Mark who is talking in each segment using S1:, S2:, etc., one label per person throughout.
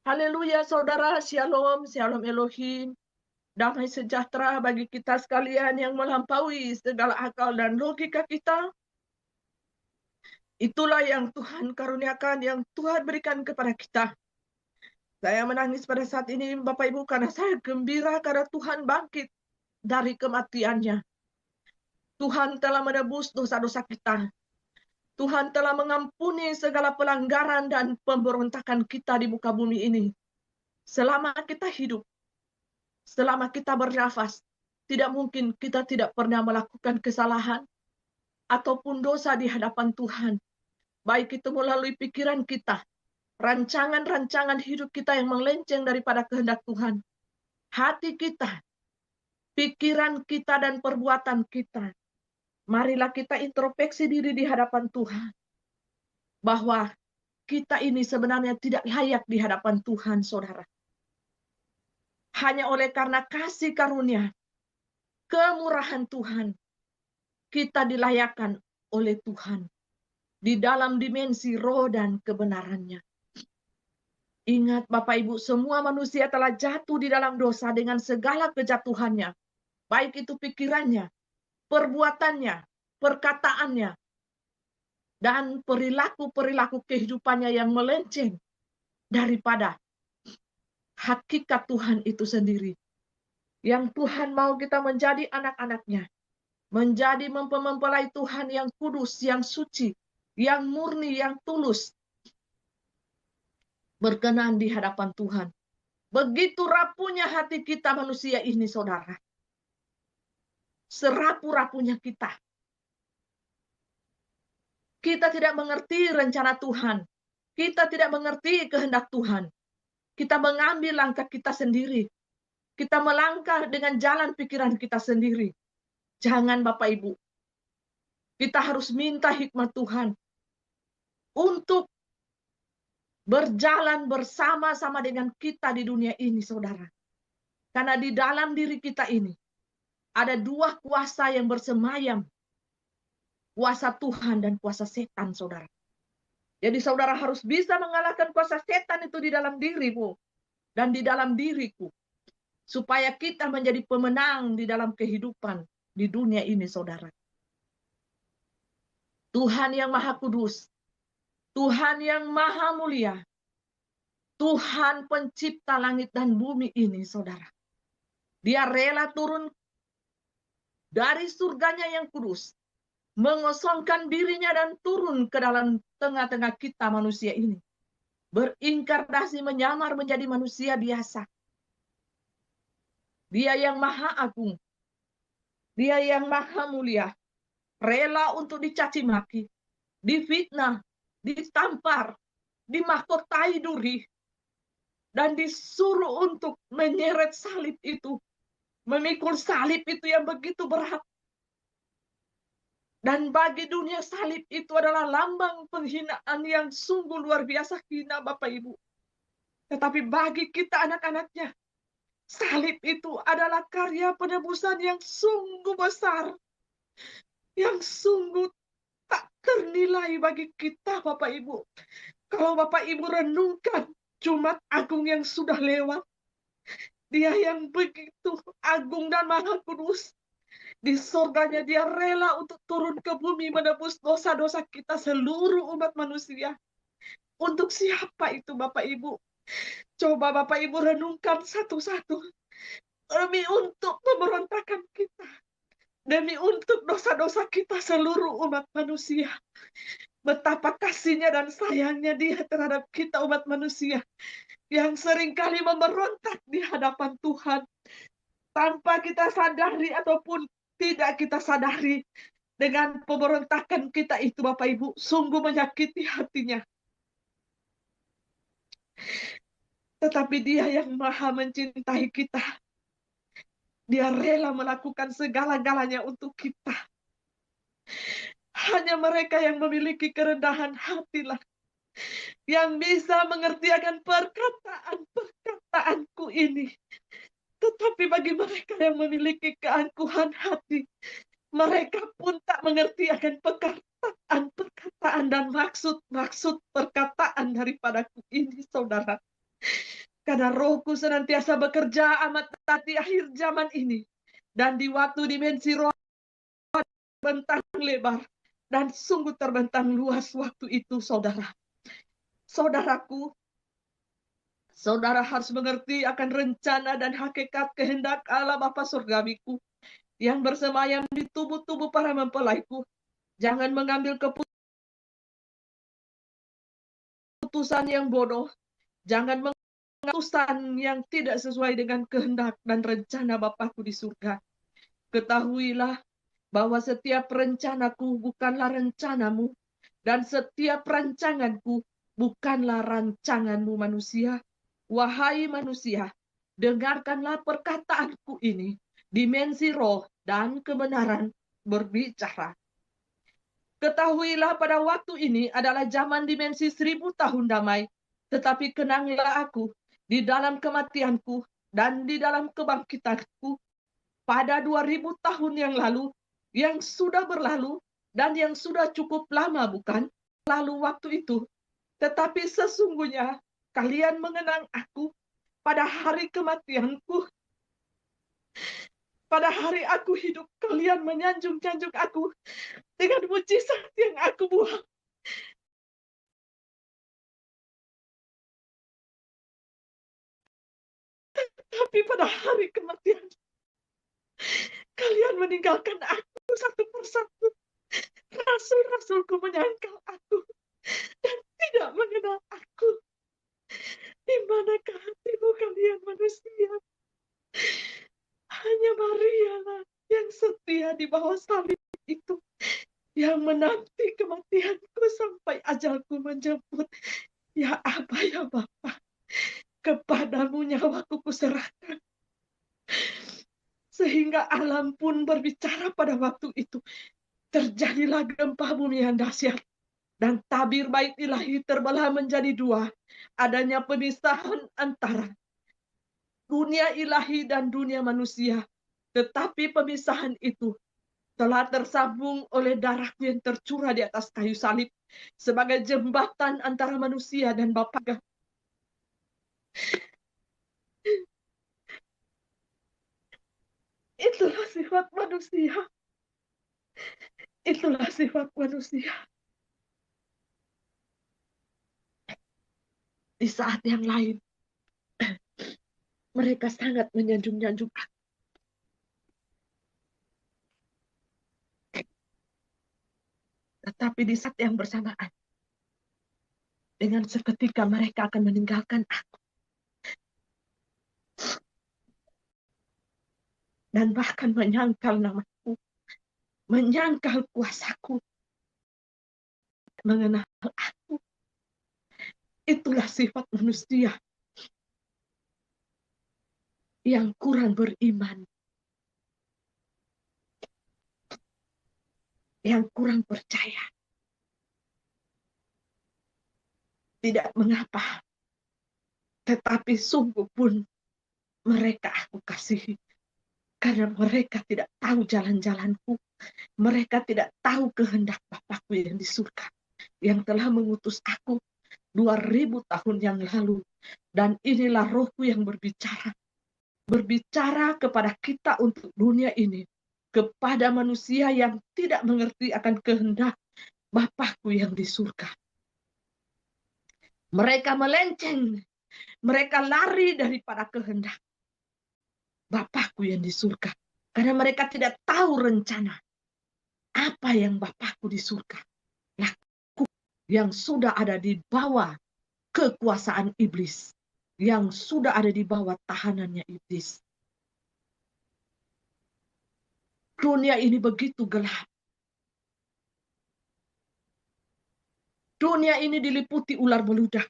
S1: Haleluya, saudara. Shalom, shalom Elohim. Damai sejahtera bagi kita sekalian yang melampaui segala akal dan logika kita. Itulah yang Tuhan karuniakan, yang Tuhan berikan kepada kita. Saya menangis pada saat ini, Bapak Ibu, karena saya gembira karena Tuhan bangkit dari kematiannya. Tuhan telah menebus dosa-dosa kita. Tuhan telah mengampuni segala pelanggaran dan pemberontakan kita di muka bumi ini. Selama kita hidup, selama kita bernafas, tidak mungkin kita tidak pernah melakukan kesalahan ataupun dosa di hadapan Tuhan. Baik itu melalui pikiran kita, rancangan-rancangan hidup kita yang melenceng daripada kehendak Tuhan. Hati kita, pikiran kita, dan perbuatan kita. Marilah kita introspeksi diri di hadapan Tuhan. Bahwa kita ini sebenarnya tidak layak di hadapan Tuhan, saudara. Hanya oleh karena kasih karunia, kemurahan Tuhan, kita dilayakkan oleh Tuhan di dalam dimensi roh dan kebenarannya. Ingat Bapak Ibu, semua manusia telah jatuh di dalam dosa dengan segala kejatuhannya. Baik itu pikirannya, perbuatannya, perkataannya, dan perilaku-perilaku kehidupannya yang melenceng daripada hakikat Tuhan itu sendiri. Yang Tuhan mau kita menjadi anak-anaknya. Menjadi mempelai Tuhan yang kudus, yang suci, yang murni, yang tulus. Berkenan di hadapan Tuhan. Begitu rapuhnya hati kita manusia ini, saudara. Serapu-rapunya kita. Kita tidak mengerti rencana Tuhan. Kita tidak mengerti kehendak Tuhan. Kita mengambil langkah kita sendiri. Kita melangkah dengan jalan pikiran kita sendiri. Jangan Bapak Ibu. Kita harus minta hikmat Tuhan untuk berjalan bersama-sama dengan kita di dunia ini, saudara. Karena di dalam diri kita ini ada dua kuasa yang bersemayam. Kuasa Tuhan dan kuasa setan, saudara. Jadi saudara harus bisa mengalahkan kuasa setan itu di dalam dirimu dan di dalam diriku. Supaya kita menjadi pemenang di dalam kehidupan di dunia ini, saudara. Tuhan yang Maha Kudus, Tuhan yang Maha Mulia, Tuhan pencipta langit dan bumi ini, saudara. Dia rela turun dari surganya yang kudus, mengosongkan dirinya dan turun ke dalam tengah-tengah kita manusia ini. Berinkarnasi menyamar menjadi manusia biasa. Dia yang Maha Agung, Dia yang Maha Mulia, rela untuk dicaci maki, difitnah, ditampar, dimahkotai duri, dan disuruh untuk menyeret salib itu, memikul salib itu yang begitu berat. Dan bagi dunia salib itu adalah lambang penghinaan yang sungguh luar biasa hina, Bapak Ibu. Tetapi bagi kita anak-anaknya, salib itu adalah karya penebusan yang sungguh besar, yang sungguh tak ternilai bagi kita, Bapak Ibu. Kalau Bapak Ibu renungkan Jumat Agung yang sudah lewat, Dia yang begitu agung dan maha kudus, di surganya Dia rela untuk turun ke bumi menebus dosa-dosa kita seluruh umat manusia. Untuk siapa itu Bapak Ibu? Coba Bapak Ibu renungkan satu-satu. Demi untuk pemberontakan kita. Demi untuk dosa-dosa kita seluruh umat manusia. Betapa kasihnya dan sayangnya Dia terhadap kita umat manusia. Yang seringkali memberontak di hadapan Tuhan. Tanpa kita sadari ataupun tidak kita sadari. Dengan pemberontakan kita itu Bapak Ibu. Sungguh menyakiti hatinya. Tetapi Dia yang maha mencintai kita. Dia rela melakukan segala-galanya untuk kita. Hanya mereka yang memiliki kerendahan hatilah yang bisa mengerti akan perkataan-perkataanku ini. Tetapi bagi mereka yang memiliki keangkuhan hati, mereka pun tak mengerti akan perkataan-perkataan dan maksud-maksud perkataan daripadaku ini, saudara. Karena Rohku senantiasa bekerja amat di akhir zaman ini. Dan di waktu dimensi roh bentang lebar. Dan sungguh terbentang luas waktu itu, saudara. Saudaraku, saudara harus mengerti akan rencana dan hakikat kehendak Allah Bapa Surgawiku yang bersemayam di tubuh-tubuh para mempelaiku. Jangan mengambil keputusan yang bodoh. Jangan mengambil keputusan yang tidak sesuai dengan kehendak dan rencana Bapakku di surga. Ketahuilah bahwa setiap rencanaku bukanlah rencanamu, dan setiap rancanganku bukanlah rancanganmu manusia. Wahai manusia, dengarkanlah perkataanku ini. Dimensi roh dan kebenaran berbicara. Ketahuilah pada waktu ini adalah zaman dimensi 1000 tahun damai. Tetapi kenanglah aku di dalam kematianku dan di dalam kebangkitanku pada 2000 tahun yang lalu, yang sudah berlalu dan yang sudah cukup lama, bukan? Lalu waktu itu. Tetapi sesungguhnya kalian mengenang aku pada hari kematianku. Pada hari aku hidup, kalian menyanjung-nyanjung aku dengan mujizat yang aku buat. Tapi pada hari kematian, kalian meninggalkan aku satu persatu. Rasul-rasulku menyangkal aku dan tidak mengenal aku. Di manakah hatimu kalian manusia? Hanya Maria lah yang setia di bawah salib itu, yang menanti kematianku sampai ajalku menjemput. Ya Aba, ya Bapa, kepadamu nyawaku kuserahkan. Sehingga alam pun berbicara pada waktu itu. Terjadilah gempa bumi yang dahsyat. Dan tabir bait ilahi terbelah menjadi dua. Adanya pemisahan antara dunia ilahi dan dunia manusia. Tetapi pemisahan itu telah tersambung oleh darahku yang tercurah di atas kayu salib sebagai jembatan antara manusia dan Bapa. Itulah sifat manusia. Itulah sifat manusia. Di saat yang lain, mereka sangat menyanjung-nyanjung aku. Tetapi di saat yang bersamaan, dengan seketika mereka akan meninggalkan aku. Dan bahkan menyangkal namaku, menyangkal kuasaku, mengenal aku. Itulah sifat manusia yang kurang beriman, yang kurang percaya. Tidak mengapa, tetapi sungguh pun mereka aku kasihi. Karena mereka tidak tahu jalan-jalanku. Mereka tidak tahu kehendak Bapakku yang di surga, yang telah mengutus aku 2000 tahun yang lalu. Dan inilah Rohku yang berbicara. Berbicara kepada kita untuk dunia ini. Kepada manusia yang tidak mengerti akan kehendak Bapakku yang di surga. Mereka melenceng. Mereka lari daripada kehendak Bapakku yang di surga. Karena mereka tidak tahu rencana apa yang Bapakku di surga lakukan, yang sudah ada di bawah kekuasaan iblis, yang sudah ada di bawah tahanannya iblis. Dunia ini begitu gelap. Dunia ini diliputi ular beludak.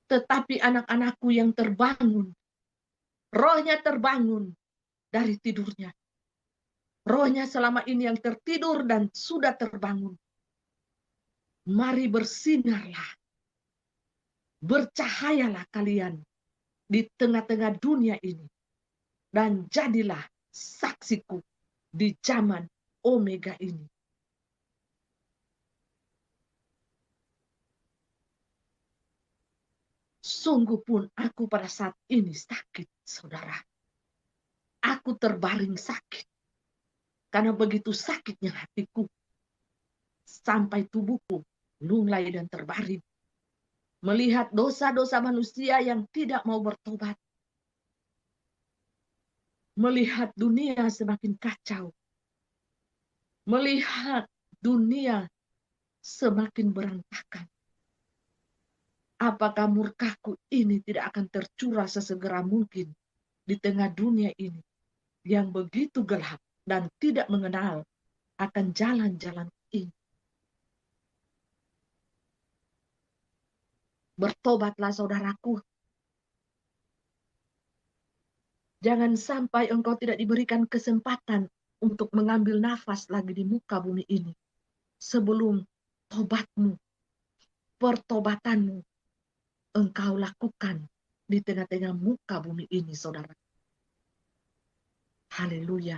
S1: Tetapi anak-anakku yang terbangun, rohnya terbangun dari tidurnya. Rohnya selama ini yang tertidur dan sudah terbangun. Mari bersinarlah. Bercahayalah kalian di tengah-tengah dunia ini. Dan jadilah saksiku di zaman Omega ini. Sungguh pun aku pada saat ini sakit, saudara. Aku terbaring sakit. Karena begitu sakitnya hatiku. Sampai tubuhku lunglai dan terbaring. Melihat dosa-dosa manusia yang tidak mau bertobat. Melihat dunia semakin kacau. Melihat dunia semakin berantakan. Apakah murkaku ini tidak akan tercurah sesegera mungkin di tengah dunia ini yang begitu gelap dan tidak mengenal akan jalan-jalan ini. Bertobatlah saudaraku. Jangan sampai engkau tidak diberikan kesempatan untuk mengambil nafas lagi di muka bumi ini. Sebelum tobatmu, pertobatanmu, engkau lakukan di tengah-tengah muka bumi ini, saudara. Haleluya.